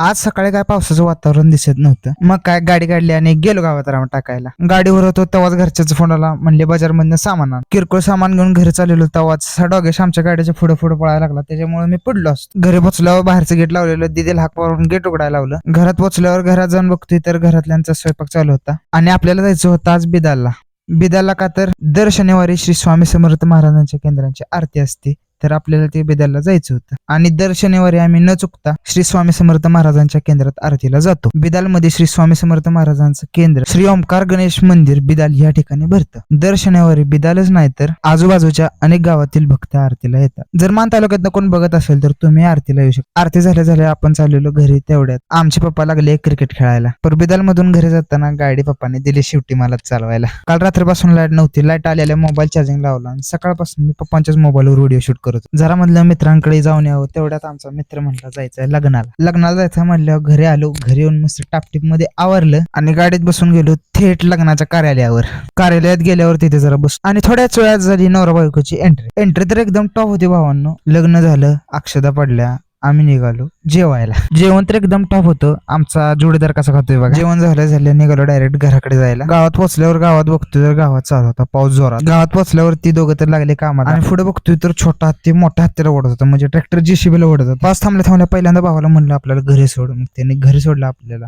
आज सकाळी काय पावसाचं वातावरण दिसत नव्हतं. मग काय गाडी काढली आणि गेलो गावात राम टाकायला. गाडीवर होतो तेव्हाच घरच्याच फोन आला, म्हणले बाजारमधनं सामान आण. किरकोळ सामान घेऊन घरी चाललेलो तेव्हाच डॉगेश आमच्या गाडीच्या पुढे पुढे पळायला लागला. त्याच्यामुळे मी पडलो असतो. घरी पोचल्यावर बाहेरचं गेट लावलेलं, दिदीला हाक मारून गेट उघडायला लावलं. घरात पोचल्यावर घरात जाऊन बघतोय तर घरातल्यांचा स्वयंपाक चालू होता आणि आपल्याला जायचं होतं आज बिदालला. बिदालला का तर दर शनिवारी श्री स्वामी समर्थ महाराजांच्या केंद्रांची आरती असते, तर आपल्याला ते बिदालला जायचं होतं. आणि दर शनिवारी आम्ही न चुकता श्री स्वामी समर्थ महाराजांच्या केंद्रात आरतीला जातो. बिदाल मध्ये श्री स्वामी समर्थ महाराजांचं केंद्र श्री ओमकार गणेश मंदिर बिदाल या ठिकाणी भरतं. दर शनिवारी बिदालच नाही तर आजूबाजूच्या अनेक गावातील भक्त आरतीला येतात. जर मान तालुक्यात कोण बघत असेल तर तुम्ही आरतीला येऊ शकता. आरती झाल्या आपण चाललेलो घरी, तेवढ्यात आमचे पप्पा लागले क्रिकेट खेळायला. पर बिदाल मधून घरी जाताना गाडी पप्पाने दिली शेवटी मला चालवायला. काल रात्रीपासून लाईट नव्हती. लाईट आलेल्या मोबाईल चार्जिंग लावला आणि सकाळपासून मी पप्पांच्याच मोबाईलवर व्हिडिओ शूट करत जरा म्हणलं मित्रांकडे जाऊन यावं. तेवढ्यात आमचा मित्र म्हटला जायचंय लग्नाला जायचं म्हणल्यावर घरी आलो. घरी येऊन मस्त टापटीप मध्ये आवरलं आणि गाडीत बसून गेलो थेट लग्नाच्या कार्यालयात गेल्यावर तिथे जरा बस आणि थोड्याच वेळात झाली नवरा बायकोची एंट्री तर एकदम टॉप होती भावांनो. लग्न झालं, अक्षदा पडल्या, आम्ही निघालो जेवायला. जेवण तर एकदम टॉप होतं. आमचा जोडीदार कसा खातोय बघा. जेवण झालं निघालो डायरेक्ट घराकडे जायला. गावात पोहोचल्यावर गावात बघतोय तर गावात चालू होता पाऊस जोरात. गावात पोहोचल्यावर ती दोघं तर लागले कामाला आणि पुढे बघतोय तर छोटा हत्ती मोठ्या हत्तीला ओढत होता, म्हणजे ट्रॅक्टर JCB ला ओढत होता. पास थांबल्या पहिल्यांदा भावाला म्हणलं आपल्याला घरी सोड, मग त्याने घरी सोडलं आपल्याला.